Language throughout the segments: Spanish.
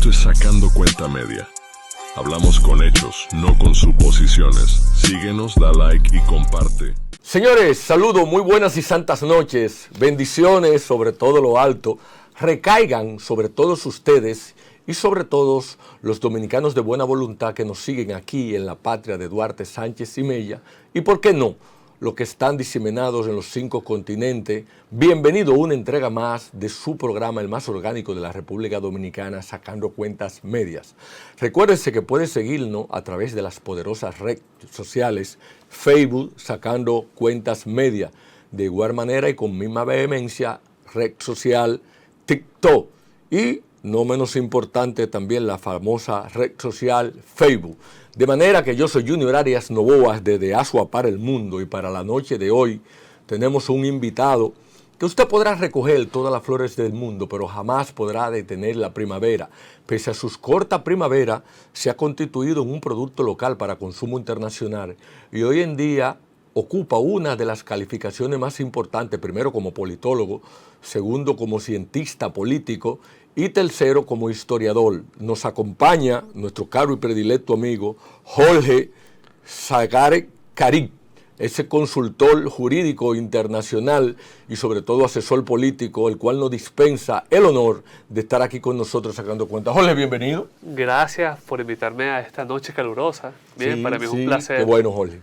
Esto es Sacando Cuenta Media. Hablamos con hechos, no con suposiciones. Síguenos, da like y comparte. Señores, saludos, muy buenas y santas noches. Bendiciones sobre todo lo alto. Recaigan sobre todos ustedes y sobre todos los dominicanos de buena voluntad que nos siguen aquí en la patria de Duarte Sánchez y Mella. Y por qué no, los que están diseminados en los 5 continentes. Bienvenido a una entrega más de su programa, el más orgánico de la República Dominicana, Sacando Cuentas Medias. Recuérdense que puede seguirnos a través de las poderosas redes sociales, Facebook, Sacando Cuentas Media. De igual manera y con misma vehemencia, red social TikTok. Y no menos importante también la famosa red social Facebook. De manera que yo soy Junior Arias Novoas desde Asua para el Mundo, y para la noche de hoy tenemos un invitado que usted podrá recoger todas las flores del mundo, pero jamás podrá detener la primavera. Pese a sus cortas primaveras, se ha constituido en un producto local para consumo internacional y hoy en día ocupa una de las calificaciones más importantes, primero como politólogo, segundo como cientista político y tercero como historiador. Nos acompaña nuestro caro y predilecto amigo Jorge Zagare Karim, ese consultor jurídico internacional y sobre todo asesor político, el cual nos dispensa el honor de estar aquí con nosotros sacando cuentas. Jorge, bienvenido. Gracias por invitarme a esta noche calurosa. Bien, sí, para mí es un placer. Qué bueno, Jorge.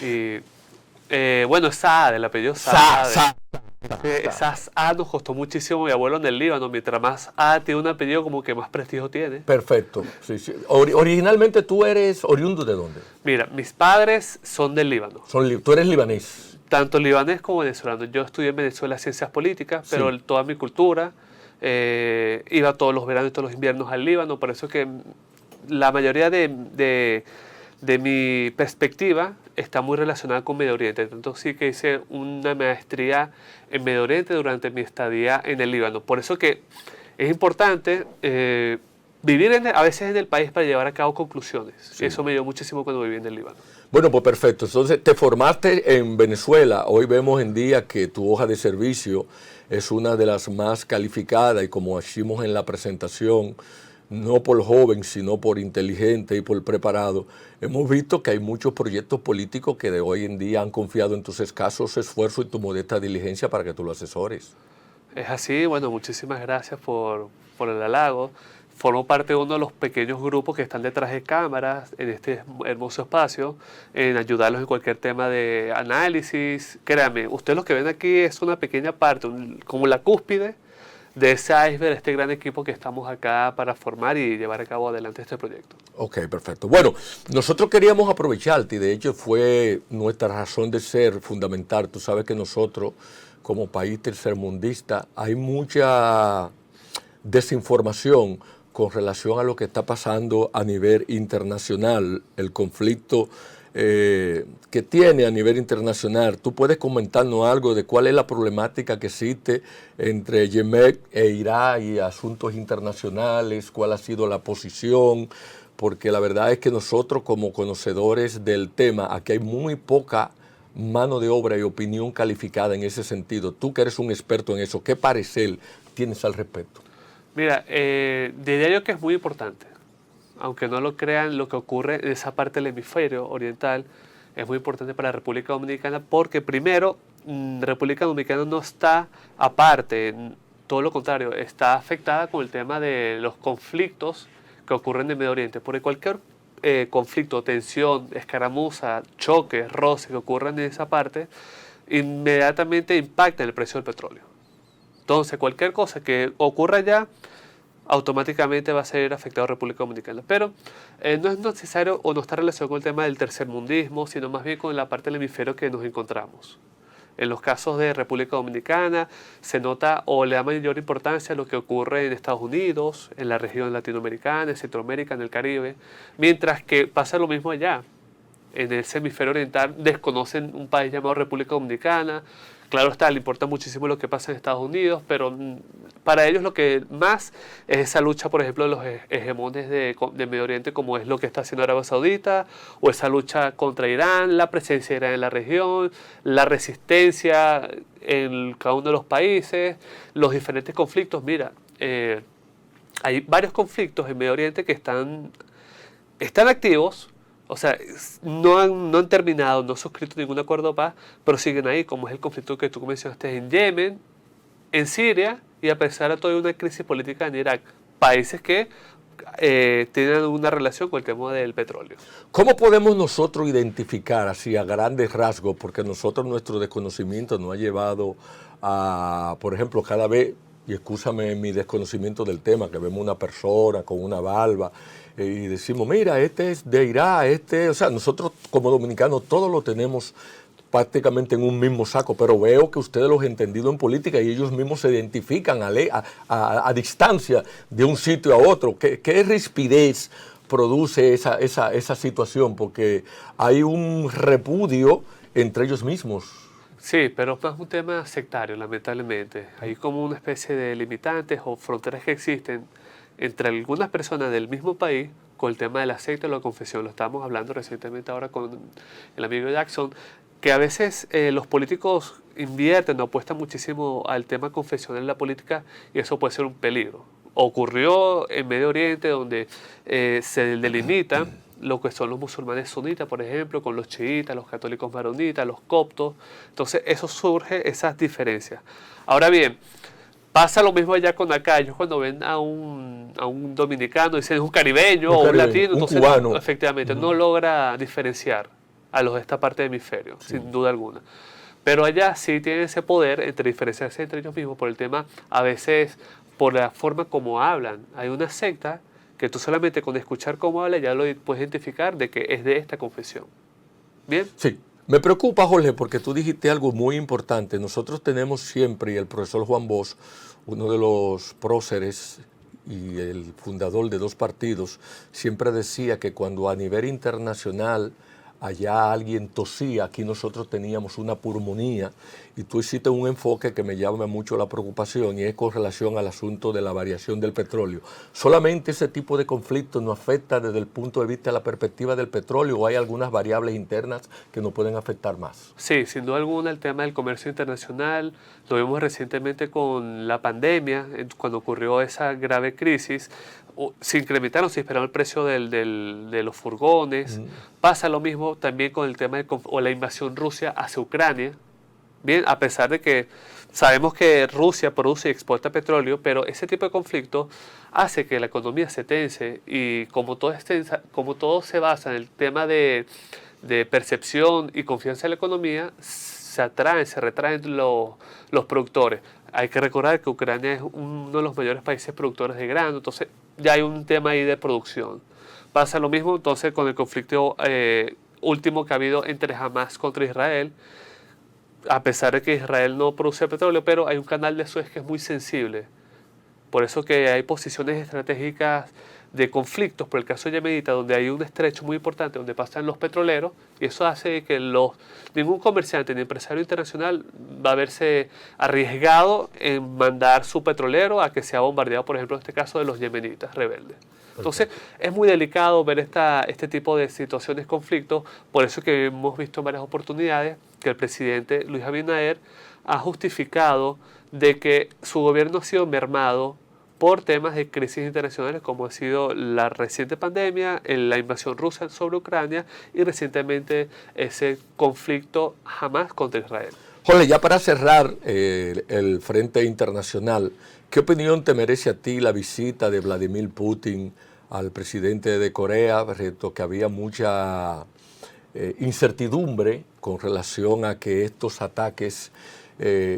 Y bueno, Saad, el apellido Saad. Esas A nos costó muchísimo mi abuelo en el Líbano. Mientras más A tiene un apellido, como que más prestigio tiene. Perfecto. Sí, sí. Originalmente tú eres oriundo ¿de dónde? Mira, mis padres son del Líbano. Tú eres libanés. Tanto libanés como venezolano. Yo estudié en Venezuela ciencias políticas, pero sí, toda mi cultura, iba todos los veranos y todos los inviernos al Líbano. Por eso que la mayoría de mi perspectiva está muy relacionada con Medio Oriente. Entonces sí que hice una maestría en Medio Oriente durante mi estadía en el Líbano. Por eso que es importante vivir a veces en el país para llevar a cabo conclusiones. Sí. Eso me dio muchísimo cuando viví en el Líbano. Bueno, pues perfecto. Entonces te formaste en Venezuela. Hoy vemos en día que tu hoja de servicio es una de las más calificadas y como hicimos en la presentación, no por joven, sino por inteligente y por preparado. Hemos visto que hay muchos proyectos políticos que de hoy en día han confiado en tus escasos esfuerzos y tu modesta diligencia para que tú lo asesores. Es así, bueno, muchísimas gracias por el halago. Formo parte de uno de los pequeños grupos que están detrás de cámaras en este hermoso espacio, en ayudarlos en cualquier tema de análisis. Créanme, ustedes lo que ven aquí es una pequeña parte, como la cúspide de ese iceberg, este gran equipo que estamos acá para formar y llevar a cabo adelante este proyecto. Ok, perfecto. Bueno, nosotros queríamos aprovecharte y de hecho fue nuestra razón de ser fundamental. Tú sabes que nosotros, como país tercermundista, hay mucha desinformación con relación a lo que está pasando a nivel internacional, el conflicto que tiene a nivel internacional. ¿Tú puedes comentarnos algo de cuál es la problemática que existe entre Yemen e Irak y asuntos internacionales? ¿Cuál ha sido la posición? Porque la verdad es que nosotros como conocedores del tema, aquí hay muy poca mano de obra y opinión calificada en ese sentido. Tú que eres un experto en eso, ¿qué parecer tienes al respecto? Mira, diría yo que es muy importante. Aunque no lo crean, lo que ocurre en esa parte del hemisferio oriental es muy importante para la República Dominicana porque primero, República Dominicana no está aparte, todo lo contrario, está afectada con el tema de los conflictos que ocurren en Medio Oriente. Porque cualquier conflicto, tensión, escaramuza, choque, roce que ocurran en esa parte, inmediatamente impacta en el precio del petróleo. Entonces, cualquier cosa que ocurra allá, automáticamente va a ser afectado a República Dominicana. Pero no es necesario o no está relacionado con el tema del tercermundismo, sino más bien con la parte del hemisferio que nos encontramos. En los casos de República Dominicana se nota o le da mayor importancia a lo que ocurre en Estados Unidos, en la región latinoamericana, en Centroamérica, en el Caribe, mientras que pasa lo mismo allá. En el hemisferio oriental desconocen un país llamado República Dominicana. Claro está, le importa muchísimo lo que pasa en Estados Unidos, pero para ellos lo que más es esa lucha, por ejemplo, de los hegemones de Medio Oriente, como es lo que está haciendo Arabia Saudita, o esa lucha contra Irán, la presencia de Irán en la región, la resistencia en cada uno de los países, los diferentes conflictos. Mira, hay varios conflictos en Medio Oriente que están activos, o sea, no han terminado, no han suscrito ningún acuerdo de paz, pero siguen ahí, como es el conflicto que tú mencionaste en Yemen, en Siria, y a pesar de toda una crisis política en Irak, países que tienen una relación con el tema del petróleo. ¿Cómo podemos nosotros identificar así a grandes rasgos? Porque nosotros nuestro desconocimiento nos ha llevado a, por ejemplo, cada vez, y excúsame mi desconocimiento del tema, que vemos una persona con una barba y decimos, mira, este es de Irak, o sea, nosotros como dominicanos todos lo tenemos prácticamente en un mismo saco, pero veo que ustedes los han entendido en política y ellos mismos se identifican a distancia de un sitio a otro. ¿Qué rispidez produce esa situación? Porque hay un repudio entre ellos mismos. Sí, pero es un tema sectario, lamentablemente. Hay como una especie de limitantes o fronteras que existen entre algunas personas del mismo país con el tema de la secta y la confesión. Lo estábamos hablando recientemente ahora con el amigo Jackson, que a veces los políticos invierten o apuestan muchísimo al tema confesional en la política y eso puede ser un peligro. Ocurrió en Medio Oriente donde se delimitan lo que son los musulmanes sunitas, por ejemplo, con los chiitas, los católicos maronitas, los coptos. Entonces eso surge, esas diferencias. Ahora bien, pasa lo mismo allá con acá. Ellos cuando ven a un dominicano dicen es un caribeño o un latino, entonces cubano. Efectivamente no logra diferenciar a los de esta parte del hemisferio, sin duda alguna. Pero allá sí tienen ese poder entre diferenciarse entre ellos mismos por el tema, a veces por la forma como hablan. Hay una secta que tú solamente con escuchar cómo habla ya lo puedes identificar de que es de esta confesión. ¿Bien? Sí. Me preocupa, Jorge, porque tú dijiste algo muy importante. Nosotros tenemos siempre, y el profesor Juan Bosch, uno de los próceres y el fundador de dos partidos, siempre decía que cuando a nivel internacional allá alguien tosía, aquí nosotros teníamos una pulmonía, y tú hiciste un enfoque que me llama mucho la preocupación y es con relación al asunto de la variación del petróleo. ¿Solamente ese tipo de conflictos nos afecta desde el punto de vista de la perspectiva del petróleo o hay algunas variables internas que nos pueden afectar más? Sí, sin duda alguna el tema del comercio internacional, lo vimos recientemente con la pandemia, cuando ocurrió esa grave crisis, se incrementaron, se disparó el precio de los furgones. Pasa lo mismo también con el tema de la invasión Rusia hacia Ucrania. Bien, a pesar de que sabemos que Rusia produce y exporta petróleo, pero ese tipo de conflicto hace que la economía se tense y como todo se basa en el tema de percepción y confianza en la economía, se retraen los productores. Hay que recordar que Ucrania es uno de los mayores países productores de grano, entonces ya hay un tema ahí de producción. Pasa lo mismo entonces con el conflicto último que ha habido entre Hamas contra Israel, a pesar de que Israel no produce petróleo, pero hay un canal de Suez que es muy sensible. Por eso que hay posiciones estratégicas de conflictos, por el caso yemenita, donde hay un estrecho muy importante, donde pasan los petroleros, y eso hace que ningún comerciante ni empresario internacional va a verse arriesgado en mandar su petrolero a que sea bombardeado, por ejemplo, en este caso de los yemenitas rebeldes. Entonces, es muy delicado ver este tipo de situaciones, conflictos, por eso que hemos visto en varias oportunidades que el presidente Luis Abinader ha justificado de que su gobierno ha sido mermado por temas de crisis internacionales como ha sido la reciente pandemia, la invasión rusa sobre Ucrania y recientemente ese conflicto Hamas contra Israel. Jorge, ya para cerrar el frente internacional, ¿qué opinión te merece a ti la visita de Vladimir Putin al presidente de Corea? Que había mucha incertidumbre con relación a que estos ataques,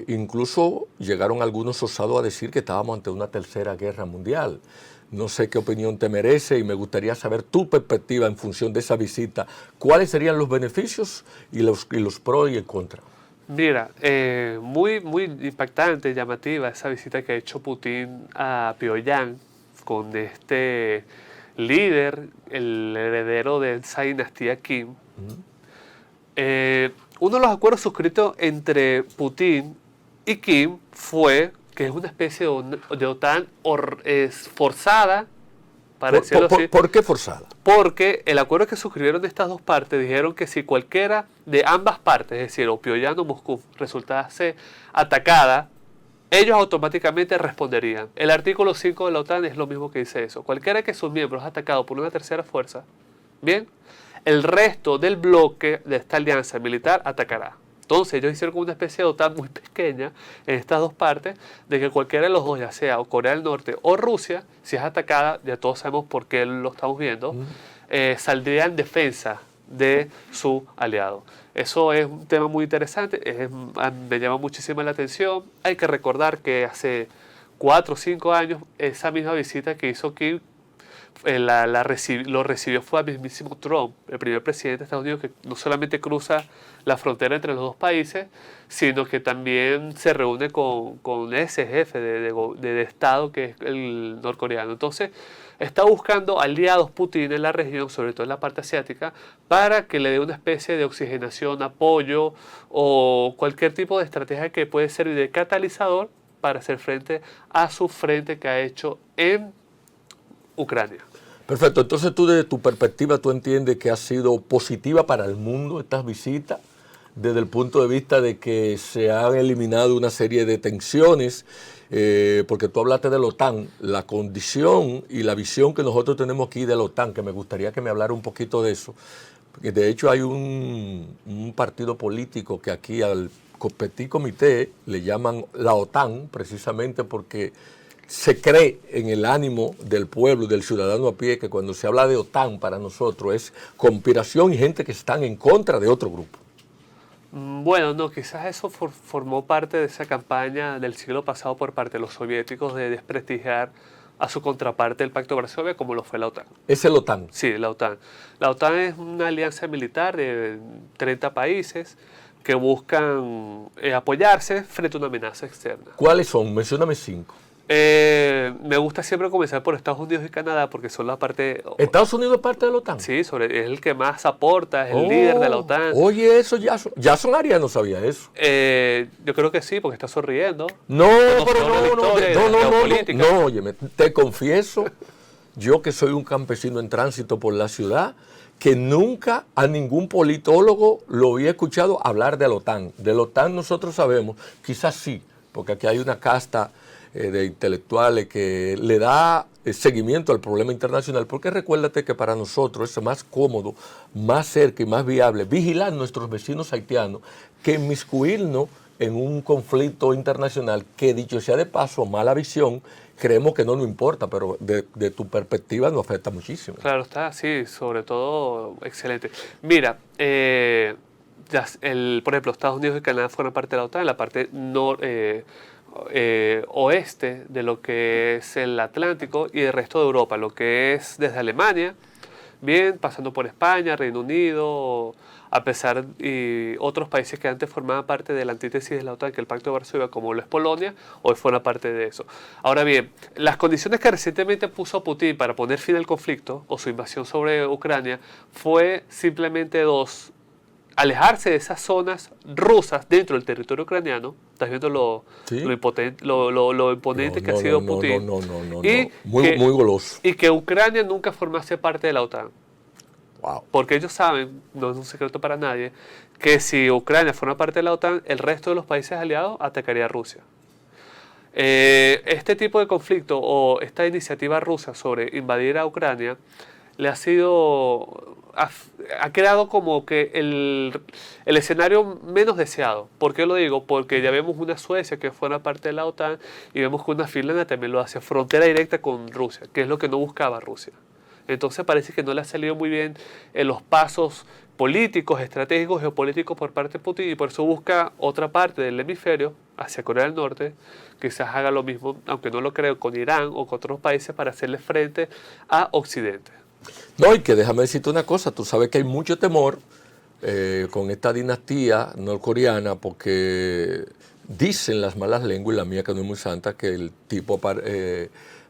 incluso llegaron algunos osados a decir que estábamos ante una tercera guerra mundial. No sé qué opinión te merece y me gustaría saber tu perspectiva en función de esa visita. ¿Cuáles serían los beneficios y los pros y el contra? Mira, muy impactante, llamativa esa visita que ha hecho Putin a Pyongyang con este líder, el heredero de esa dinastía Kim. Uno de los acuerdos suscritos entre Putin y Kim fue que es una especie de OTAN forzada, para decirlo así. ¿Por qué forzada? Porque el acuerdo que suscribieron estas dos partes dijeron que si cualquiera de ambas partes, es decir, o Pyongyang o Moscú, resultase atacada ellos automáticamente responderían. El artículo 5 de la OTAN es lo mismo que dice eso. Cualquiera que sus miembros es atacado por una tercera fuerza, bien, el resto del bloque de esta alianza militar atacará. Entonces ellos hicieron como una especie de OTAN muy pequeña en estas dos partes, de que cualquiera de los dos, ya sea o Corea del Norte o Rusia, si es atacada, ya todos sabemos por qué lo estamos viendo, saldría en defensa de su aliado. Eso es un tema muy interesante, me llama muchísimo la atención. Hay que recordar que hace 4 o 5 años, esa misma visita que hizo Kim, lo recibió fue al mismísimo Trump, el primer presidente de Estados Unidos, que no solamente cruza la frontera entre los dos países, sino que también se reúne con ese jefe de Estado que es el norcoreano. Entonces, está buscando aliados Putin en la región, sobre todo en la parte asiática, para que le dé una especie de oxigenación, apoyo o cualquier tipo de estrategia que puede servir de catalizador para hacer frente a su frente que ha hecho en Ucrania. Perfecto, entonces tú desde tu perspectiva, tú entiendes que ha sido positiva para el mundo estas visitas, desde el punto de vista de que se han eliminado una serie de tensiones, porque tú hablaste de la OTAN, la condición y la visión que nosotros tenemos aquí de la OTAN, que me gustaría que me hablara un poquito de eso. Porque de hecho hay un partido político que aquí al petit comité le llaman la OTAN, precisamente porque se cree en el ánimo del pueblo, del ciudadano a pie, que cuando se habla de OTAN para nosotros es conspiración y gente que están en contra de otro grupo. Bueno, no, quizás eso formó parte de esa campaña del siglo pasado por parte de los soviéticos de desprestigiar a su contraparte del Pacto de Varsovia, como lo fue la OTAN. ¿Es el OTAN? Sí, la OTAN. La OTAN es una alianza militar de 30 países que buscan apoyarse frente a una amenaza externa. ¿Cuáles son? Mencióname 5. Me gusta siempre comenzar por Estados Unidos y Canadá porque son la parte... ¿Estados Unidos es parte de la OTAN? Sí, es el que más aporta, es el líder de la OTAN. Oye, eso ya son Arias, no sabía eso. Yo creo que sí, porque está sonriendo. No, pero no, oye, te confieso, yo que soy un campesino en tránsito por la ciudad, que nunca a ningún politólogo lo había escuchado hablar de la OTAN. De la OTAN nosotros sabemos, quizás sí, porque aquí hay una casta de intelectuales que le da seguimiento al problema internacional, porque recuérdate que para nosotros es más cómodo, más cerca y más viable vigilar a nuestros vecinos haitianos que inmiscuirnos en un conflicto internacional que, dicho sea de paso, mala visión, creemos que no nos importa, pero de tu perspectiva nos afecta muchísimo. Claro está, sí, sobre todo, excelente. Mira, por ejemplo, Estados Unidos y Canadá fueron parte de la OTAN, en la parte oeste de lo que es el Atlántico y el resto de Europa, lo que es desde Alemania, bien, pasando por España, Reino Unido, a pesar y otros países que antes formaban parte de la antítesis de la OTAN, que el Pacto de Varsovia, como lo es Polonia, hoy fueron parte de eso. Ahora bien, las condiciones que recientemente puso Putin para poner fin al conflicto o su invasión sobre Ucrania fue simplemente dos: alejarse de esas zonas rusas dentro del territorio ucraniano. Estás viendo lo imponente que ha sido Putin. Muy goloso. Y que Ucrania nunca formase parte de la OTAN. Wow. Porque ellos saben, no es un secreto para nadie, que si Ucrania forma parte de la OTAN, el resto de los países aliados atacaría a Rusia. Este tipo de conflicto o esta iniciativa rusa sobre invadir a Ucrania le ha creado como que el escenario menos deseado. ¿Por qué lo digo? Porque ya vemos una Suecia que fuera parte de la OTAN y vemos que una Finlandia también lo hace, frontera directa con Rusia, que es lo que no buscaba Rusia. Entonces parece que no le ha salido muy bien en los pasos políticos, estratégicos, geopolíticos por parte de Putin, y por eso busca otra parte del hemisferio, hacia Corea del Norte, quizás haga lo mismo, aunque no lo creo, con Irán o con otros países para hacerle frente a Occidente. No, y que déjame decirte una cosa, tú sabes que hay mucho temor con esta dinastía norcoreana, porque dicen las malas lenguas, y la mía que no es muy santa, que el tipo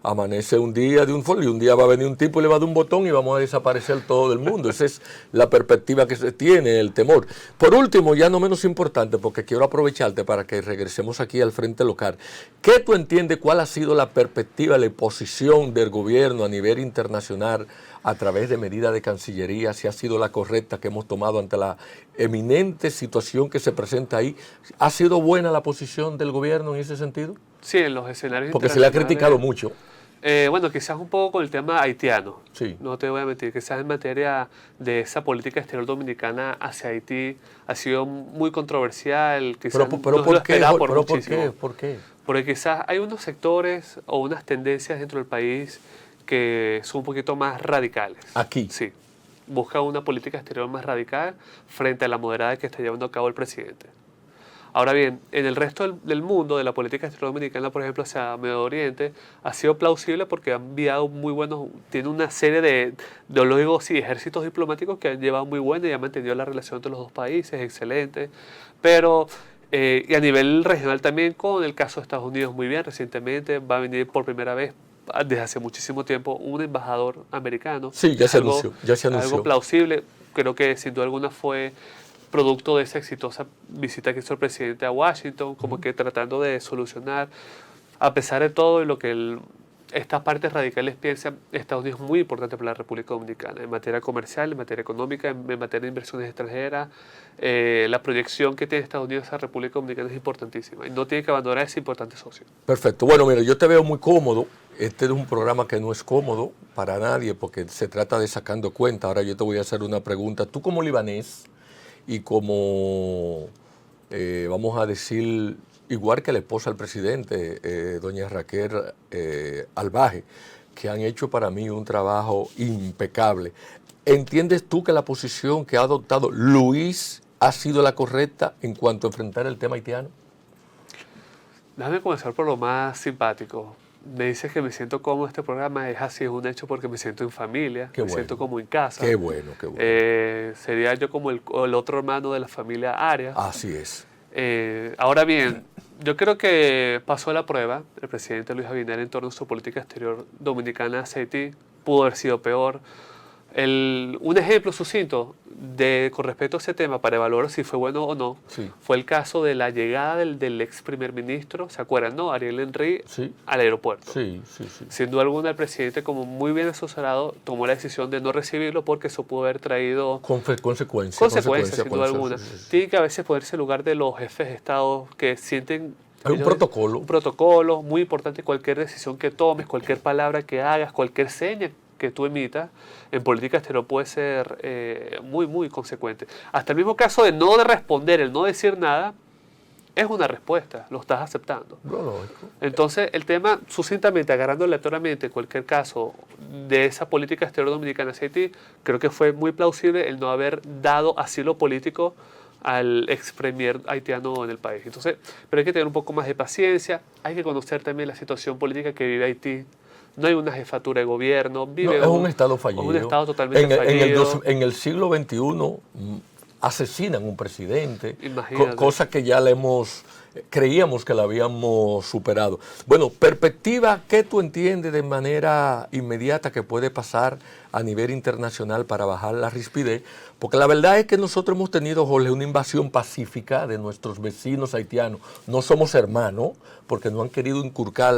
amanece un día de un folio y un día va a venir un tipo y le va a dar un botón y vamos a desaparecer todo del mundo. Esa es la perspectiva que se tiene, el temor. Por último, ya no menos importante, porque quiero aprovecharte para que regresemos aquí al frente local. ¿Qué tú entiendes cuál ha sido la perspectiva, la posición del gobierno a nivel internacional a través de medidas de Cancillería, si ha sido la correcta que hemos tomado ante la eminente situación que se presenta ahí? ¿Ha sido buena la posición del gobierno en ese sentido? Sí, en los escenarios Porque se le ha internacionales, criticado mucho. Bueno, quizás un poco con el tema haitiano. Sí. No te voy a mentir, quizás en materia de esa política exterior dominicana hacia Haití ha sido muy controversial. Quizás Pero no ¿por lo qué? esperaba ¿Pero muchísimo. por qué? Porque quizás hay unos sectores o unas tendencias dentro del país que son un poquito más radicales. Aquí. Sí. Busca una política exterior más radical frente a la moderada que está llevando a cabo el presidente. Ahora bien, en el resto del mundo, de la política exterior dominicana, por ejemplo, hacia Medio Oriente, ha sido plausible porque han enviado muy buenos, tiene una serie de ideólogos y ejércitos diplomáticos que han llevado muy buena y han mantenido la relación entre los dos países, excelente. Pero, y a nivel regional también, con el caso de Estados Unidos, muy bien, recientemente va a venir por primera vez desde hace muchísimo tiempo un embajador americano. Sí, ya se anunció. Algo plausible, creo que sin duda alguna fue producto de esa exitosa visita que hizo el presidente a Washington, como que tratando de solucionar, a pesar de todo y lo que estas partes radicales piensan, Estados Unidos es muy importante para la República Dominicana, en materia comercial, en materia económica, en materia de inversiones extranjeras. La proyección que tiene Estados Unidos a la República Dominicana es importantísima y no tiene que abandonar a ese importante socio. Perfecto. Bueno, mira, yo te veo muy cómodo. Este es un programa que no es cómodo para nadie porque se trata de sacando cuenta. Ahora yo te voy a hacer una pregunta. Tú como libanés y como, vamos a decir, igual que la esposa del presidente, doña Raquel Albaje, que han hecho para mí un trabajo impecable. ¿Entiendes tú que la posición que ha adoptado Luis ha sido la correcta en cuanto a enfrentar el tema haitiano? Déjame comenzar por lo más simpático. Me dices que me siento cómodo en este programa, es así, es un hecho porque me siento en familia, Qué me bueno. siento como en casa. Qué bueno, qué bueno. Sería yo como el otro hermano de la familia Arias. Así es. Ahora bien, yo creo que pasó la prueba el presidente Luis Abinader en torno a su política exterior dominicana hacia Haití. Pudo haber sido peor. Un ejemplo sucinto con respecto a ese tema para evaluar si fue bueno o no, Sí. fue el caso de la llegada del ex primer ministro, ¿se acuerdan, no? Ariel Henry, Sí. al aeropuerto. Sí, sí, sí. Sin duda alguna, el presidente, como muy bien asesorado, tomó la decisión de no recibirlo porque eso pudo haber traído Consecuencias. sin duda alguna. Sí, sí. Tiene que a veces ponerse en lugar de los jefes de Estado que sienten... Hay un protocolo. Un protocolo muy importante. Cualquier decisión que tomes, cualquier palabra que hagas, cualquier seña que tú emitas en política exterior puede ser muy, muy consecuente. Hasta el mismo caso de no responder, el no decir nada, es una respuesta, lo estás aceptando. Lógico. Entonces, el tema, sucintamente, agarrando aleatoriamente cualquier caso de esa política exterior dominicana hacia Haití, creo que fue muy plausible el no haber dado asilo político al ex premier haitiano en el país. Entonces, pero hay que tener un poco más de paciencia, hay que conocer también la situación política que vive Haití. No hay una jefatura de gobierno, vive es un estado fallido. Es un estado totalmente fallido. En el siglo XXI asesinan un presidente, Imagínate. cosa que ya creíamos que la habíamos superado. Bueno, perspectiva, ¿qué tú entiendes de manera inmediata que puede pasar a nivel internacional para bajar la rispidez? Porque la verdad es que nosotros hemos tenido, Jorge, una invasión pacífica de nuestros vecinos haitianos. No somos hermanos, porque no han querido inculcar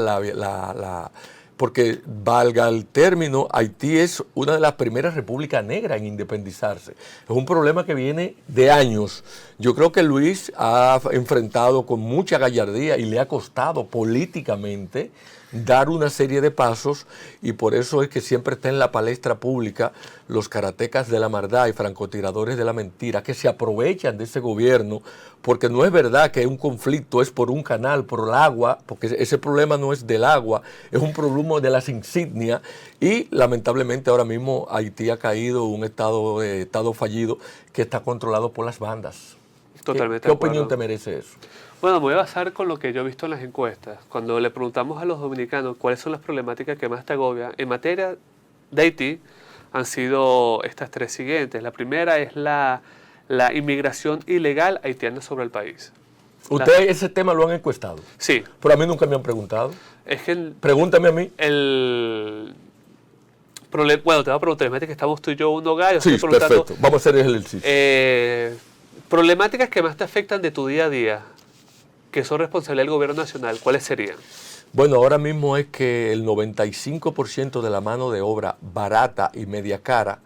porque, valga el término, Haití es una de las primeras repúblicas negras en independizarse. Es un problema que viene de años. Yo creo que Luis ha enfrentado con mucha gallardía y le ha costado políticamente dar una serie de pasos, y por eso es que siempre está en la palestra pública los karatecas de la maldad y francotiradores de la mentira que se aprovechan de ese gobierno, porque no es verdad que un conflicto es por un canal, por el agua, porque ese problema no es del agua, es un problema de las insignias, y lamentablemente ahora mismo Haití ha caído en un estado fallido que está controlado por las bandas. Totalmente ¿Qué de acuerdo. opinión te merece eso? Bueno, me voy a basar con lo que yo he visto en las encuestas. Cuando le preguntamos a los dominicanos cuáles son las problemáticas que más te agobian en materia de Haití, han sido estas tres siguientes. La primera es la inmigración ilegal haitiana sobre el país. ¿Ustedes ese tema lo han encuestado? Sí. Pero a mí nunca me han preguntado. Es que Pregúntame a mí. Bueno, te voy a preguntar, imagínate que estamos tú y yo uno gallo. Sí, perfecto. Vamos a hacer el ejercicio. Problemáticas que más te afectan de tu día a día, que son responsabilidad del gobierno nacional, ¿cuáles serían? Bueno, ahora mismo es que el 95% de la mano de obra barata y media cara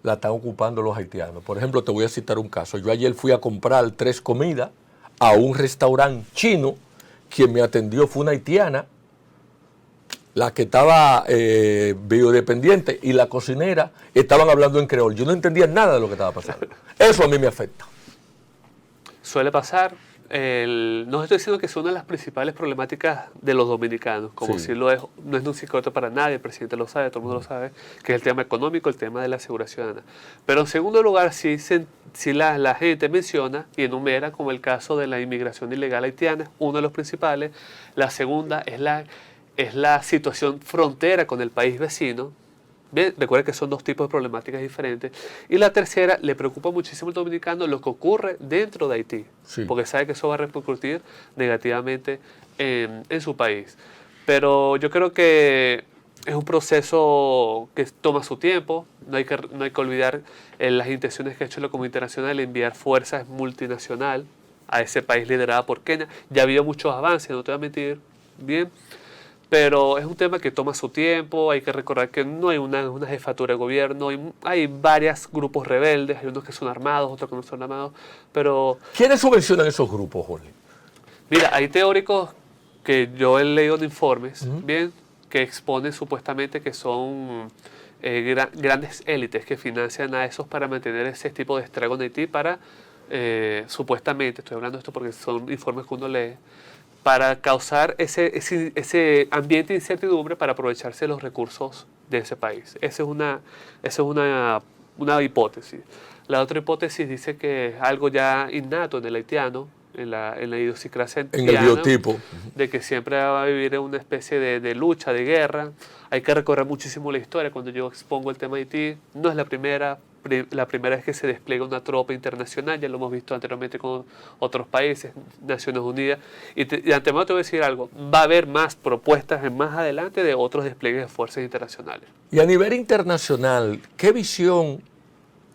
la están ocupando los haitianos. Por ejemplo, te voy a citar un caso. Yo ayer fui a comprar 3 comidas a un restaurante chino quien me atendió fue una haitiana, la que estaba biodependiente y la cocinera estaban hablando en creol. Yo no entendía nada de lo que estaba pasando. Eso a mí me afecta. Suele pasar. No estoy diciendo que es una de las principales problemáticas de los dominicanos, como Sí. si lo es, no es un secreto para nadie, el presidente lo sabe, todo el mundo lo sabe, que es el tema económico, el tema de la seguridad ciudadana. Pero en segundo lugar, sí la gente menciona y enumera como el caso de la inmigración ilegal haitiana, uno de los principales. La segunda es la situación frontera con el país vecino. Bien, recuerda que son dos tipos de problemáticas diferentes. Y la tercera, le preocupa muchísimo al dominicano lo que ocurre dentro de Haití, Sí. porque sabe que eso va a repercutir negativamente en su país. Pero yo creo que es un proceso que toma su tiempo. No hay que olvidar las intenciones que ha hecho la comunidad internacional de enviar fuerzas multinacional a ese país liderada por Kenia. Ya ha habido muchos avances, no te voy a mentir, bien. Pero es un tema que toma su tiempo, hay que recordar que no hay una jefatura de gobierno, hay varios grupos rebeldes, hay unos que son armados, otros que no son armados, pero ¿Quiénes subvencionan esos grupos, Jorge? mira, hay teóricos que yo he leído en informes, bien, que exponen supuestamente que son grandes élites que financian a esos para mantener ese tipo de estrago en Haití para, supuestamente, estoy hablando de esto porque son informes que uno lee, para causar ese ambiente de incertidumbre para aprovecharse de los recursos de ese país. Esa es una hipótesis. La otra hipótesis dice que es algo ya innato en el haitiano, en la idiosincrasia En el haitiana, biotipo. de que siempre va a vivir en una especie de lucha, de guerra. Hay que recorrer muchísimo la historia. Cuando yo expongo el tema de Haití, no es la primera vez que se despliega una tropa internacional, ya lo hemos visto anteriormente con otros países, Naciones Unidas, y de antemano te voy a decir algo, va a haber más propuestas más adelante de otros despliegues de fuerzas internacionales. Y a nivel internacional, ¿qué visión,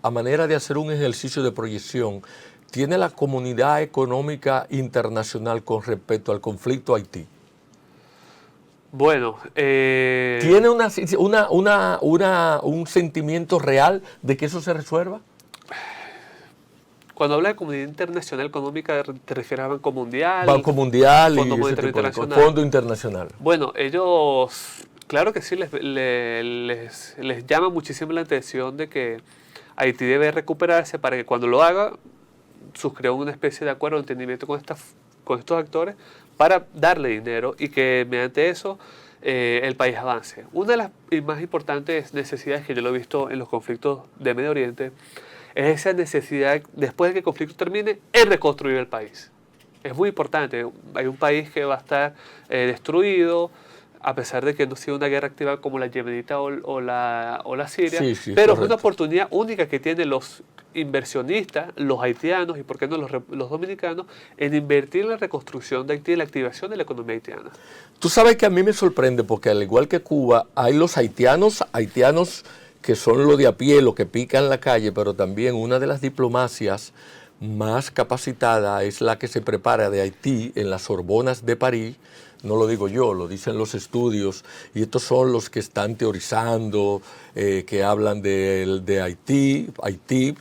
a manera de hacer un ejercicio de proyección, tiene la comunidad económica internacional con respecto al conflicto Haití? Bueno, ¿Tiene un sentimiento real de que eso se resuelva? cuando habla de comunidad internacional económica, ¿te refieres a Banco Mundial? Banco Mundial Fondo y ese Monetario tipo de cosas. Internacional. Fondo Internacional. Bueno, ellos, claro que sí, les llama muchísimo la atención de que Haití debe recuperarse para que cuando lo haga, suscriban una especie de acuerdo de entendimiento con estos actores para darle dinero y que mediante eso el país avance. Una de las más importantes necesidades que yo lo he visto en los conflictos de Medio Oriente es esa necesidad, después de que el conflicto termine, en reconstruir el país. Es muy importante. Hay un país que va a estar destruido, a pesar de que no ha sido una guerra activa como la yemenita o la siria, Sí, sí, pero es correcto. una oportunidad única que tienen los inversionistas, los haitianos y por qué no los dominicanos, en invertir en la reconstrucción de Haití y la activación de la economía haitiana. Tú sabes que a mí me sorprende porque al igual que Cuba, hay los haitianos que son los de a pie, los que pican la calle, pero también una de las diplomacias más capacitada es la que se prepara de Haití en las Sorbonas de París. No lo digo yo, lo dicen los estudios, y estos son los que están teorizando, que hablan de Haití,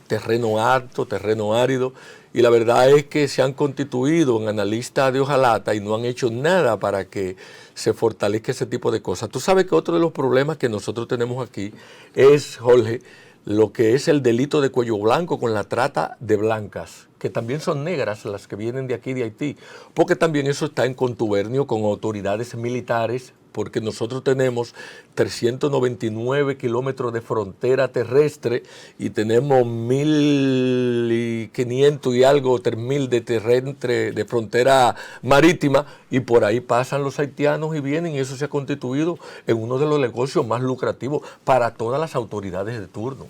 terreno alto, terreno árido, y la verdad es que se han constituido en analistas de hojalata y no han hecho nada para que se fortalezca ese tipo de cosas. Tú sabes que otro de los problemas que nosotros tenemos aquí es, Jorge, lo que es el delito de cuello blanco con la trata de blancas, que también son negras las que vienen de aquí de Haití, porque también eso está en contubernio con autoridades militares, porque nosotros tenemos 399 kilómetros de frontera terrestre y tenemos 1.500 y algo, 3.000 de frontera marítima, y por ahí pasan los haitianos y vienen, y eso se ha constituido en uno de los negocios más lucrativos para todas las autoridades de turno.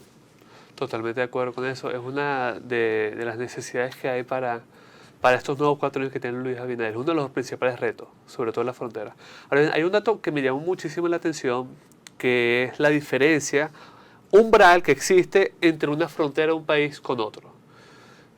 Totalmente de acuerdo con eso. Es una de las necesidades que hay para estos nuevos 4 años que tiene Luis Abinader. Es uno de los principales retos, sobre todo en la frontera. Ahora bien, hay un dato que me llamó muchísimo la atención, que es la diferencia umbral que existe entre una frontera de un país con otro.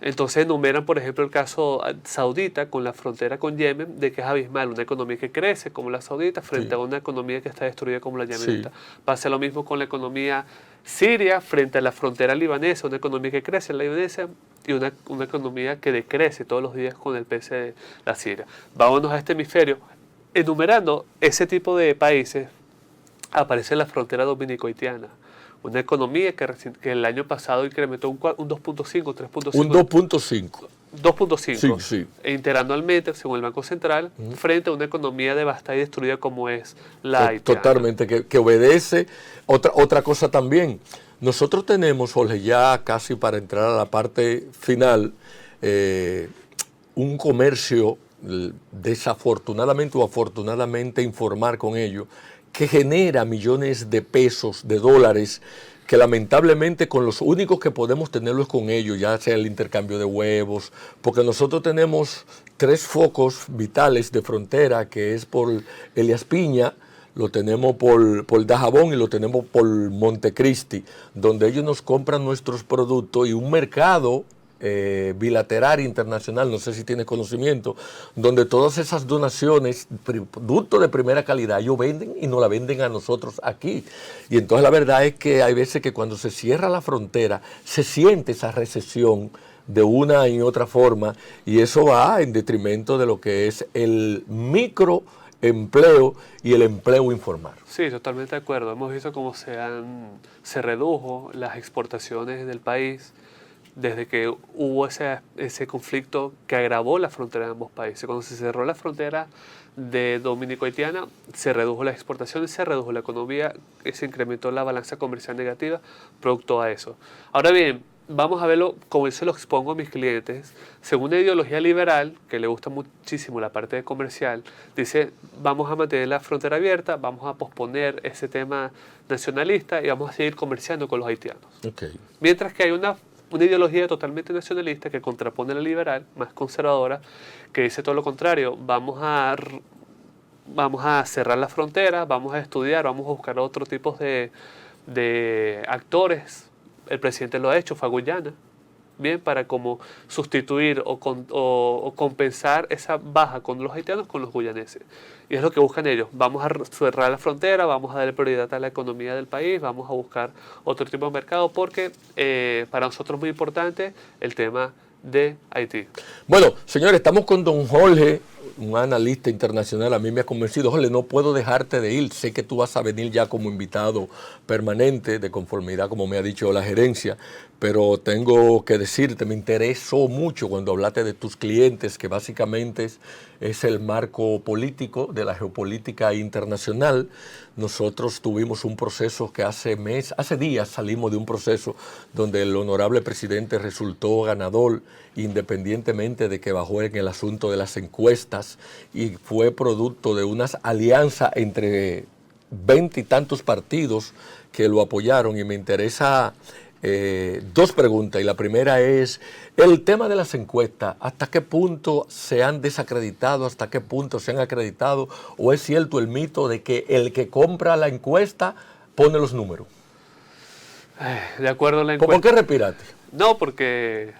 Entonces enumeran, por ejemplo, el caso saudita con la frontera con Yemen, de que es abismal, una economía que crece como la saudita frente a una economía que está destruida como la yemenita. Sí. Pasa lo mismo con la economía siria frente a la frontera libanesa, una economía que crece, la libanesa, y una economía que decrece todos los días con el precio de la sidra. Vámonos a este hemisferio. Enumerando ese tipo de países, aparece la frontera dominico-haitiana. Una economía que el año pasado incrementó un 2.5, 3.5. Un 2.5. 2.5 Sí. Interanualmente, según el Banco Central, frente a una economía devastada y destruida como es la haitiana. Totalmente, que obedece. Otra cosa también. Nosotros tenemos, Jorge, ya casi para entrar a la parte final, un comercio, desafortunadamente o afortunadamente, informar con ello, que genera millones de pesos, de dólares, que lamentablemente con los únicos que podemos tenerlo es con ellos, ya sea el intercambio de huevos, porque nosotros tenemos 3 focos vitales de frontera, que es por Elías Piña, lo tenemos por Dajabón y lo tenemos por Montecristi, donde ellos nos compran nuestros productos, y un mercado bilateral internacional, no sé si tienes conocimiento, donde todas esas donaciones, productos de primera calidad, ellos venden y nos la venden a nosotros aquí. Y entonces la verdad es que hay veces que cuando se cierra la frontera, se siente esa recesión de una y otra forma, y eso va en detrimento de lo que es el microempleo y el empleo informal. Sí, totalmente de acuerdo. Hemos visto cómo se redujo las exportaciones del país desde que hubo ese conflicto que agravó la frontera de ambos países. Cuando se cerró la frontera de dominico-haitiana, se redujo las exportaciones, se redujo la economía, se incrementó la balanza comercial negativa producto a eso. Ahora bien, vamos a verlo como yo se lo expongo a mis clientes. Según una ideología liberal, que le gusta muchísimo la parte comercial, dice, vamos a mantener la frontera abierta, vamos a posponer ese tema nacionalista y vamos a seguir comerciando con los haitianos. Okay. Mientras que hay una ideología totalmente nacionalista que contrapone a la liberal, más conservadora, que dice todo lo contrario. Vamos a cerrar las fronteras, vamos a estudiar, vamos a buscar otros tipos de actores. El presidente lo ha hecho, fue a Guyana, bien, para como sustituir o compensar esa baja con los haitianos con los guyaneses. Y es lo que buscan ellos. Vamos a cerrar la frontera, vamos a darle prioridad a la economía del país, vamos a buscar otro tipo de mercado, porque para nosotros es muy importante el tema de Haití. Bueno, señores, estamos con don Jorge, un analista internacional. A mí me ha convencido. Jorge, no puedo dejarte de ir. Sé que tú vas a venir ya como invitado permanente, de conformidad, como me ha dicho la gerencia, pero tengo que decirte, me interesó mucho cuando hablaste de tus clientes, que básicamente es el marco político de la geopolítica internacional. Nosotros tuvimos un proceso que hace días salimos de un proceso donde el honorable presidente resultó ganador, independientemente de que bajó en el asunto de las encuestas, y fue producto de unas alianzas entre 20 y tantos partidos que lo apoyaron. Y me interesa 2 preguntas, y la primera es el tema de las encuestas. ¿Hasta qué punto se han desacreditado? ¿Hasta qué punto se han acreditado? ¿O es cierto el mito de que el que compra la encuesta pone los números? De acuerdo a la encuesta. ¿Por qué respiraste? No, porque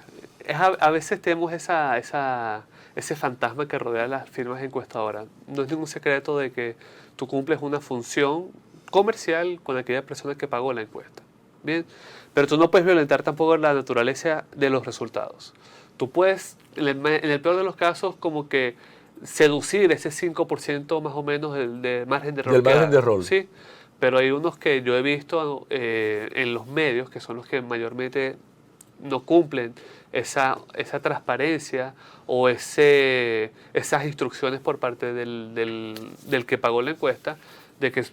a veces tenemos ese fantasma que rodea a las firmas encuestadoras. No es ningún secreto de que tú cumples una función comercial con aquella persona que pagó la encuesta. Bien, pero tú no puedes violentar tampoco la naturaleza de los resultados. Tú puedes, en el peor de los casos, como que seducir ese 5% más o menos de margen de error. Del margen de error. Sí, pero hay unos que yo he visto en los medios, que son los que mayormente no cumplen esa transparencia o esas instrucciones por parte del que pagó la encuesta, de que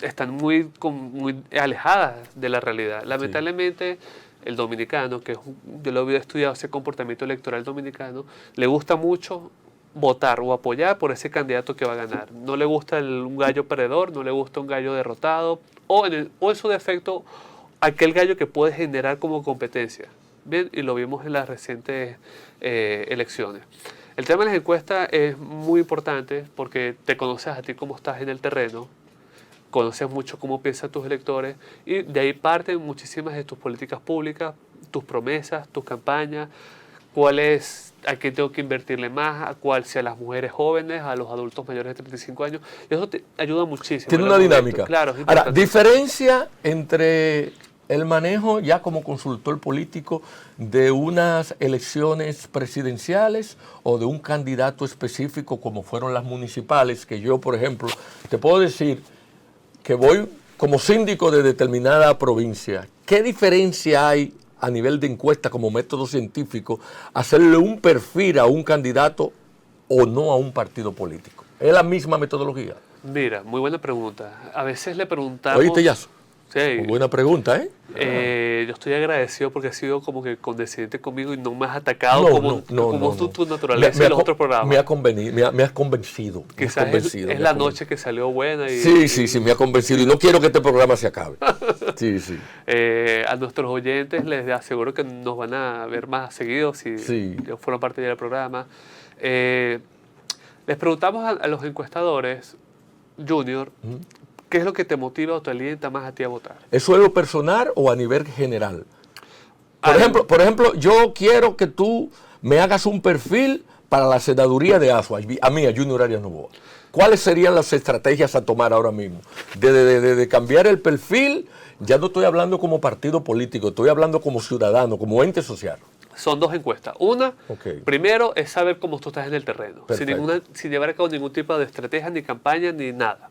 están muy alejadas de la realidad. Lamentablemente, el dominicano, yo lo he estudiado, ese comportamiento electoral dominicano, le gusta mucho votar o apoyar por ese candidato que va a ganar. No le gusta un gallo perdedor, no le gusta un gallo derrotado, o en su defecto, aquel gallo que puede generar como competencia. Bien, y lo vimos en las recientes elecciones. El tema de las encuestas es muy importante porque te conoces a ti cómo estás en el terreno, conoces mucho cómo piensan tus electores, y de ahí parten muchísimas de tus políticas públicas, tus promesas, tus campañas, a qué tengo que invertirle más, a cuál sea a las mujeres jóvenes, a los adultos mayores de 35 años. Y eso te ayuda muchísimo. Tiene una dinámica. Claro. Ahora, diferencia entre el manejo ya como consultor político de unas elecciones presidenciales o de un candidato específico como fueron las municipales, que yo, por ejemplo, te puedo decir que voy como síndico de determinada provincia. ¿Qué diferencia hay a nivel de encuesta como método científico hacerle un perfil a un candidato o no a un partido político? ¿Es la misma metodología? Mira, muy buena pregunta. A veces le preguntamos... ¿Oíste, Yaso? Sí. Muy buena pregunta, ¿eh? Yo estoy agradecido porque has sido como que condescendiente conmigo y no me has atacado tu naturaleza en los otros programas. Me has convencido. Quizás es la noche que salió buena. Sí, me ha convencido y no quiero que este programa se acabe. Sí. A nuestros oyentes les aseguro que nos van a ver más seguido si fueron parte del programa. Les preguntamos a los encuestadores, Junior, ¿qué es lo que te motiva o te alienta más a ti a votar? ¿Eso es lo personal o a nivel general? Por ejemplo, yo quiero que tú me hagas un perfil para la senaduría de Asua, a mí, a Junior Arias Novoa. ¿Cuáles serían las estrategias a tomar ahora mismo? De cambiar el perfil, ya no estoy hablando como partido político, estoy hablando como ciudadano, como ente social. Son dos encuestas. Una, primero, es saber cómo tú estás en el terreno, sin llevar a cabo ningún tipo de estrategia, ni campaña, ni nada.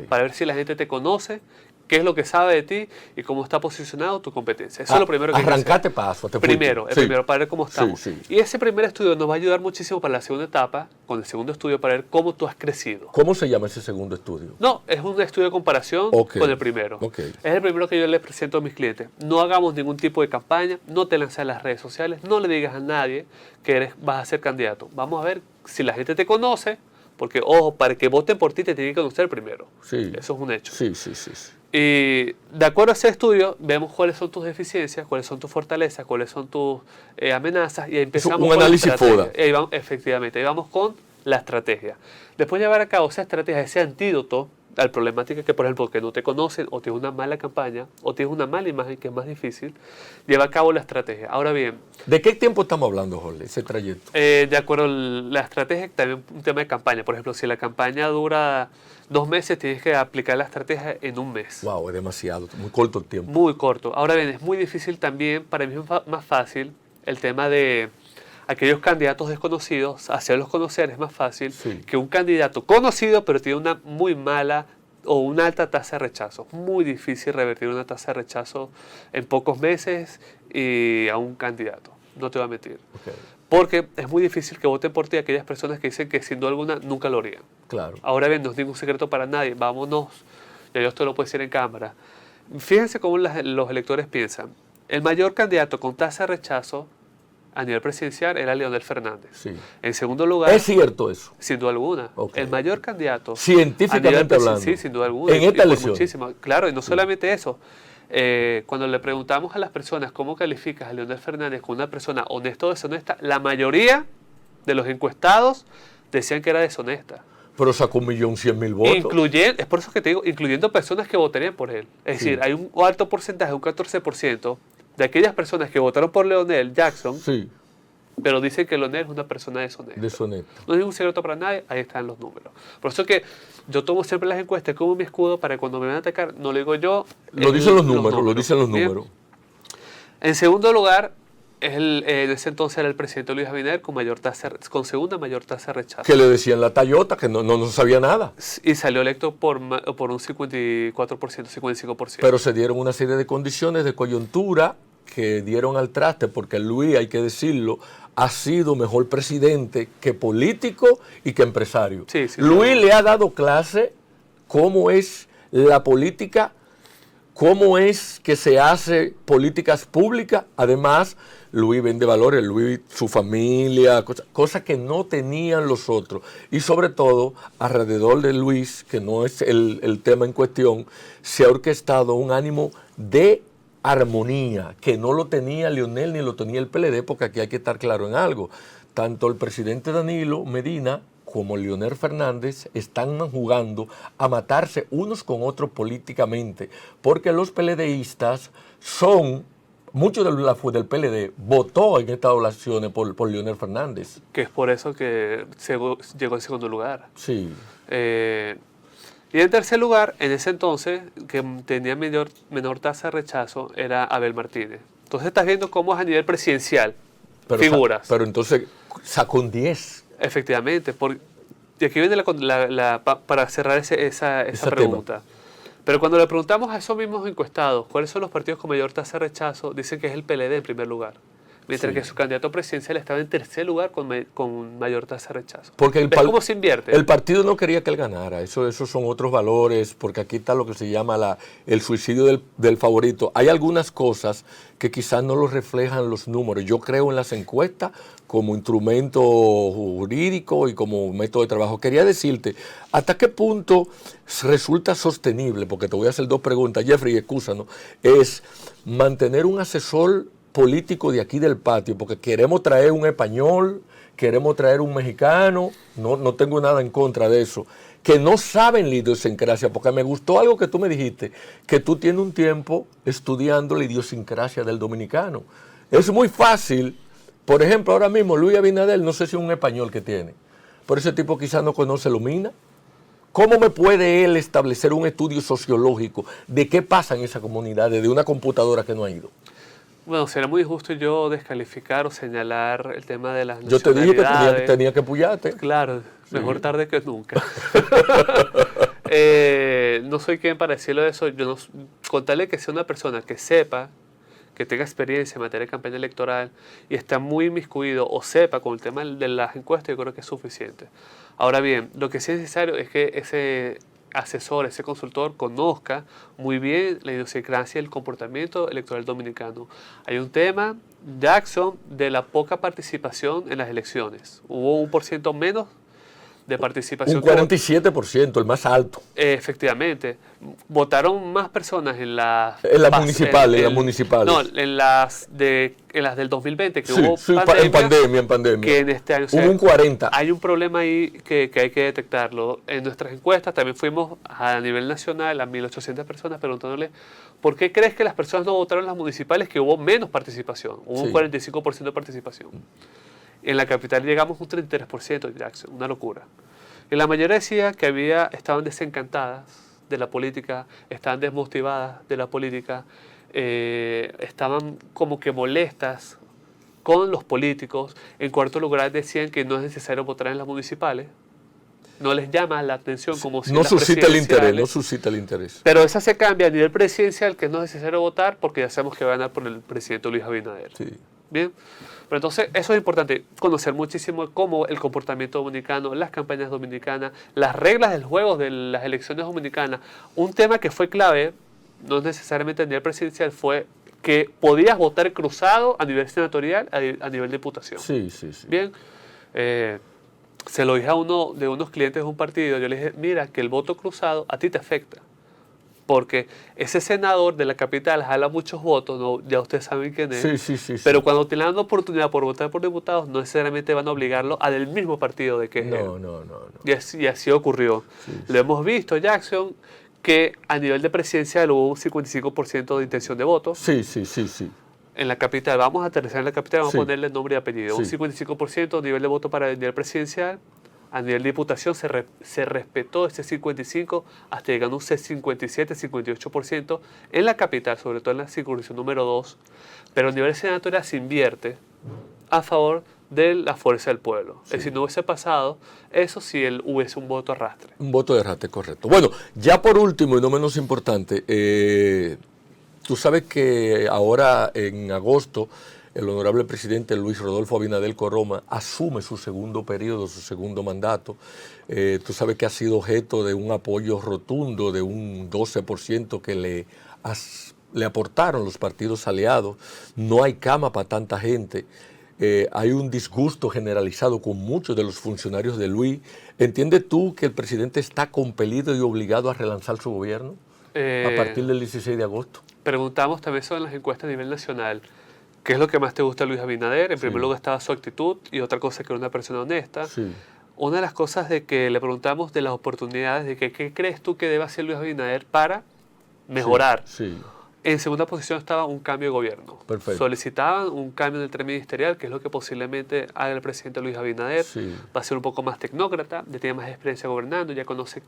Para ver si la gente te conoce, qué es lo que sabe de ti y cómo está posicionado tu competencia. Eso es lo primero que arrancate paso. Primero, para ver cómo estamos. Y ese primer estudio nos va a ayudar muchísimo para la segunda etapa, con el segundo estudio, para ver cómo tú has crecido. ¿Cómo se llama ese segundo estudio? No, es un estudio de comparación con el primero. Es el primero que yo les presento a mis clientes. No hagamos ningún tipo de campaña, no te lances a las redes sociales, no le digas a nadie que vas a ser candidato. Vamos a ver si la gente te conoce, porque, ojo, para que voten por ti te tienen que conocer primero. Sí. Eso es un hecho. Sí. Y de acuerdo a ese estudio, vemos cuáles son tus deficiencias, cuáles son tus fortalezas, cuáles son tus amenazas, y ahí empezamos un análisis FODA. Efectivamente, ahí vamos con la estrategia. Después de llevar a cabo esa estrategia, ese antídoto a la problemática que, por ejemplo, que no te conocen, o tienes una mala campaña, o tienes una mala imagen, que es más difícil, lleva a cabo la estrategia. Ahora bien... ¿De qué tiempo estamos hablando, Jorge, ese trayecto? De acuerdo a la estrategia, también un tema de campaña. Por ejemplo, si la campaña dura 2 meses, tienes que aplicar la estrategia en 1 mes. Wow, es demasiado, muy corto el tiempo. Muy corto. Ahora bien, es muy difícil también, para mí es más fácil, el tema de aquellos candidatos desconocidos, hacerlos conocer es más fácil que un candidato conocido, pero tiene una muy mala o una alta tasa de rechazo. Muy difícil revertir una tasa de rechazo en pocos meses y a un candidato. No te voy a mentir. Porque es muy difícil que voten por ti aquellas personas que dicen que sin duda alguna nunca lo harían. Claro. Ahora bien, no es ningún secreto para nadie. Vámonos, ya yo esto lo puedo decir en cámara. Fíjense cómo los electores piensan. El mayor candidato con tasa de rechazo a nivel presidencial era Leonel Fernández. Sí. En segundo lugar... ¿Es cierto eso? Sin duda alguna. El mayor candidato... Científicamente hablando. Sí, sin duda alguna. En esta elección. Muchísimo. Claro, y no solamente eso. Cuando le preguntamos a las personas cómo calificas a Leonel Fernández como una persona honesta o deshonesta, la mayoría de los encuestados decían que era deshonesta. Pero sacó 1.100.000 votos. Es por eso que te digo, incluyendo personas que votarían por él. Es decir, hay un alto porcentaje, un 14%, de aquellas personas que votaron por Leonel Jackson, pero dicen que Leonel es una persona deshonesta. No es ningún secreto para nadie, ahí están los números. Por eso que yo tomo siempre las encuestas como mi escudo para que cuando me van a atacar, no lo digo yo. Lo dicen los números. En segundo lugar, en ese entonces era el presidente Luis Abinader con segunda mayor tasa de rechazo. Que le decían la Tayota, que no sabía nada. Y salió electo por un 54%, 55%. Pero se dieron una serie de condiciones de coyuntura que dieron al traste, porque Luis, hay que decirlo, ha sido mejor presidente que político y que empresario. Luis le ha dado clase cómo es la política, cómo es que se hace políticas públicas. Además, Luis vende valores, Luis, su familia, cosas que no tenían los otros. Y sobre todo, alrededor de Luis, que no es el tema en cuestión, se ha orquestado un ánimo de armonía, que no lo tenía Leonel ni lo tenía el PLD, porque aquí hay que estar claro en algo. Tanto el presidente Danilo Medina como Leonel Fernández están jugando a matarse unos con otros políticamente, porque los PLDistas son, muchos del PLD votó en estas elecciones por Leonel Fernández. Que es por eso que llegó en segundo lugar. Sí. Y en tercer lugar, en ese entonces, que tenía menor tasa de rechazo, era Abel Martínez. Entonces estás viendo cómo es a nivel presidencial, figuras. Pero entonces sacó un 10. Efectivamente. Y aquí viene para cerrar esa pregunta. Pero cuando le preguntamos a esos mismos encuestados cuáles son los partidos con mayor tasa de rechazo, dicen que es el PLD en primer lugar. Mientras que su candidato presidencial estaba en tercer lugar con mayor tasa de rechazo. Porque ¿Ves cómo se invierte? El partido no quería que él ganara. Esos son otros valores, porque aquí está lo que se llama el suicidio del favorito. Hay algunas cosas que quizás no lo reflejan los números. Yo creo en las encuestas como instrumento jurídico y como método de trabajo. Quería decirte, ¿hasta qué punto resulta sostenible? Porque te voy a hacer dos preguntas, Jeffrey, excúsanos. Es mantener un asesor político de aquí del patio, porque queremos traer un español, queremos traer un mexicano, no tengo nada en contra de eso, que no saben la idiosincrasia, porque me gustó algo que tú me dijiste, que tú tienes un tiempo estudiando la idiosincrasia del dominicano. Es muy fácil, por ejemplo, ahora mismo Luis Abinader, no sé si es un español que tiene, pero ese tipo quizás no conoce lo mina. ¿Cómo me puede él establecer un estudio sociológico de qué pasa en esa comunidad desde una computadora que no ha ido? Bueno, será muy injusto yo descalificar o señalar el tema de las Yo te dije que tenía que apoyarte. Claro, mejor tarde que nunca. No soy quien para decirlo de eso. Contarle que sea una persona que sepa, que tenga experiencia en materia de campaña electoral y está muy inmiscuido o sepa con el tema de las encuestas, yo creo que es suficiente. Ahora bien, lo que sí es necesario es que ese asesor, ese consultor, conozca muy bien la idiosincrasia y el comportamiento electoral dominicano. Hay un tema, Jackson, de la poca participación en las elecciones. Hubo 1% menos de participación. Un 47%, el más alto. Efectivamente. Votaron más personas en las municipales. No, en las del 2020, que hubo en pandemia. Que en este año. Hubo un 40. Hay un problema ahí que hay que detectarlo. En nuestras encuestas también fuimos a nivel nacional a 1.800 personas preguntándole ¿por qué crees que las personas no votaron en las municipales que hubo menos participación? Hubo un 45% de participación. En la capital llegamos a un 33% de Jackson, una locura. Y la mayoría decía que estaban desencantadas de la política, estaban desmotivadas de la política, estaban como que molestas con los políticos. En cuarto lugar decían que no es necesario votar en las municipales. No les llama la atención como si no suscita el interés. Pero esa se cambia a nivel presidencial, que no es necesario votar porque ya sabemos que va a ganar por el presidente Luis Abinader. Sí. Bien. Pero entonces eso es importante, conocer muchísimo cómo el comportamiento dominicano, las campañas dominicanas, las reglas del juego de las elecciones dominicanas. Un tema que fue clave, no necesariamente a nivel presidencial, fue que podías votar cruzado a nivel senatorial, a nivel de diputación. Sí. Bien, se lo dije a uno de unos clientes de un partido, yo le dije, mira, que el voto cruzado a ti te afecta. Porque ese senador de la capital jala muchos votos, ¿no? Ya ustedes saben quién es. Sí. Pero cuando tienen la oportunidad por votar por diputados, no necesariamente van a obligarlo a del mismo partido de que es él. No. Y así ocurrió. Lo hemos visto, Jackson, que a nivel de presidencial hubo un 55% de intención de voto. Sí. En la capital, vamos a aterrizar en la capital, vamos a ponerle nombre y apellido. Sí. Un 55% nivel de voto para el nivel presidencial. A nivel de diputación se respetó ese 55 hasta llegar a un 57, 58% en la capital, sobre todo en la circunscripción número 2. Pero a nivel senatorial se invierte a favor de la fuerza del pueblo. Es decir, no hubiese pasado eso si hubiese un voto arrastre. Un voto de arrastre, correcto. Bueno, ya por último y no menos importante, tú sabes que ahora en agosto el honorable presidente Luis Rodolfo Abinader Coroma asume su segundo periodo, su segundo mandato. Tú sabes que ha sido objeto de un apoyo rotundo de un 12% que le aportaron los partidos aliados. No hay cama para tanta gente. Hay un disgusto generalizado con muchos de los funcionarios de Luis. ¿Entiendes tú que el presidente está compelido y obligado a relanzar su gobierno a partir del 16 de agosto? Preguntamos también sobre las encuestas a nivel nacional. ¿Qué es lo que más te gusta de Luis Abinader? En primer lugar estaba su actitud y otra cosa que era una persona honesta. Sí. Una de las cosas de que le preguntamos de las oportunidades, de que qué crees tú que debe hacer Luis Abinader para mejorar. Sí. En segunda posición estaba un cambio de gobierno. Perfecto. Solicitaban un cambio en el tren ministerial, que es lo que posiblemente haga el presidente Luis Abinader. Sí. Va a ser un poco más tecnócrata, ya tiene más experiencia gobernando, ya conoce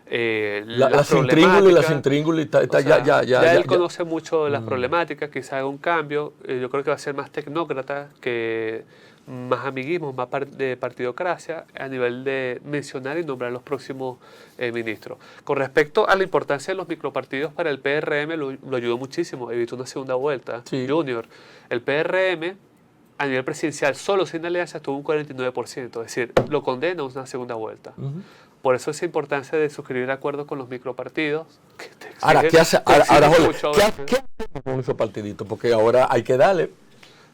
Las intríngulas y las intríngulas. Ya él conoce mucho de las problemáticas, quizá haga un cambio. Yo creo que va a ser más tecnócrata, que más amiguismo, más de partidocracia a nivel de mencionar y nombrar los próximos ministros. Con respecto a la importancia de los micropartidos para el PRM, lo ayudó muchísimo. Evitó una segunda vuelta. Sí. Junior, el PRM a nivel presidencial, solo sin alianza, tuvo un 49%. Es decir, lo condena a una segunda vuelta. Por eso esa importancia de suscribir acuerdos con los micropartidos. Ahora, ¿qué hace? Ahora, ¿qué hacemos con esos partiditos? Porque ahora hay que darle.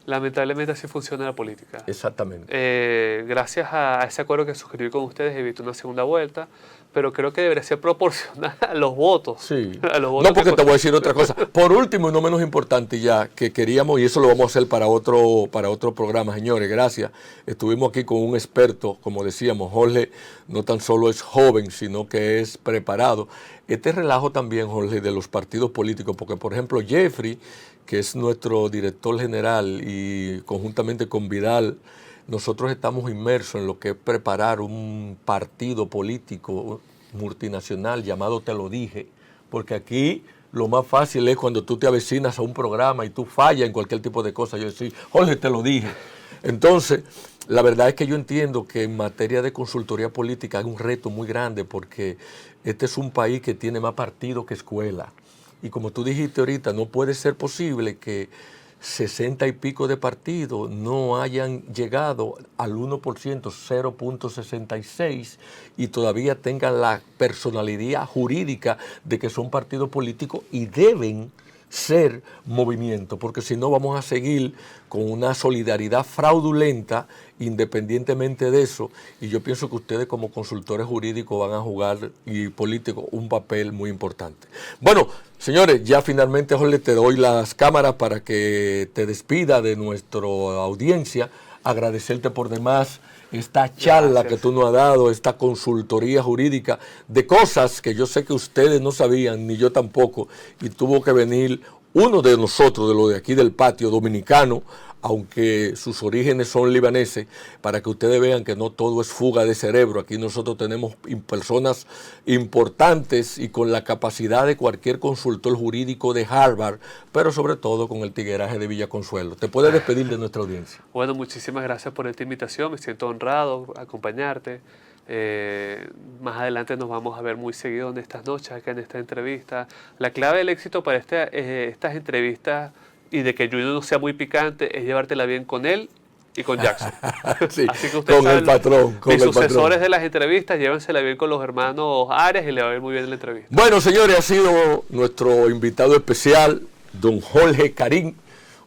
Lamentablemente así funciona la política. Exactamente. Gracias a ese acuerdo que suscribí con ustedes, evitó una segunda vuelta, pero creo que debería ser proporcional a los votos. Sí. A los votos no, porque te voy a decir otra cosa. Por último, y no menos importante ya, que queríamos, y eso lo vamos a hacer para otro programa, señores, gracias. Estuvimos aquí con un experto, como decíamos, Jorge no tan solo es joven, sino que es preparado. Este relajo también, Jorge, de los partidos políticos, porque por ejemplo Jeffrey, que es nuestro director general, y conjuntamente con Vidal, nosotros estamos inmersos en lo que es preparar un partido político multinacional llamado Te Lo Dije, porque aquí lo más fácil es cuando tú te avecinas a un programa y tú fallas en cualquier tipo de cosa, yo decir, Jorge, te lo dije. Entonces, la verdad es que yo entiendo que en materia de consultoría política hay un reto muy grande, porque este es un país que tiene más partidos que escuela. Y como tú dijiste ahorita, no puede ser posible que 60 y pico de partidos no hayan llegado al 1%, 0.66, y todavía tengan la personalidad jurídica de que son partidos políticos y deben ser movimiento, porque si no vamos a seguir con una solidaridad fraudulenta independientemente de eso, y yo pienso que ustedes como consultores jurídicos van a jugar, y políticos, un papel muy importante. Bueno, señores, ya finalmente, Jorge, te doy las cámaras para que te despida de nuestra audiencia, agradecerte por demás esta charla que tú nos has dado, esta consultoría jurídica de cosas que yo sé que ustedes no sabían, ni yo tampoco, y tuvo que venir uno de nosotros, de los de aquí del patio dominicano, aunque sus orígenes son libaneses, para que ustedes vean que no todo es fuga de cerebro. Aquí nosotros tenemos personas importantes y con la capacidad de cualquier consultor jurídico de Harvard, pero sobre todo con el tigueraje de Villa Consuelo. Te puedes despedir de nuestra audiencia. Bueno, muchísimas gracias por esta invitación, me siento honrado acompañarte. Más adelante nos vamos a ver muy seguido en estas noches, acá en esta entrevista. La clave del éxito para estas entrevistas y de que Junior no sea muy picante es llevártela bien con él y con Jackson. Sí, así que ustedes con saben, el patrón. Con mis el sucesores patrón de las entrevistas, llévensela bien con los hermanos Arias y le va a ir muy bien la entrevista. Bueno, señores, ha sido nuestro invitado especial, don Jorge Karim,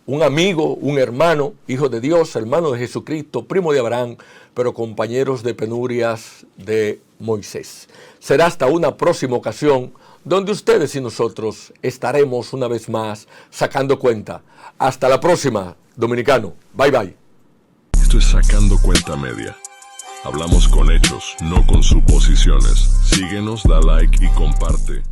un amigo, un hermano, hijo de Dios, hermano de Jesucristo, primo de Abraham, pero compañeros de penurias de Moisés. Será hasta una próxima ocasión, donde ustedes y nosotros estaremos una vez más sacando cuenta. Hasta la próxima, dominicano. Bye, bye. Esto es Sacando Cuenta Media. Hablamos con hechos, no con suposiciones. Síguenos, da like y comparte.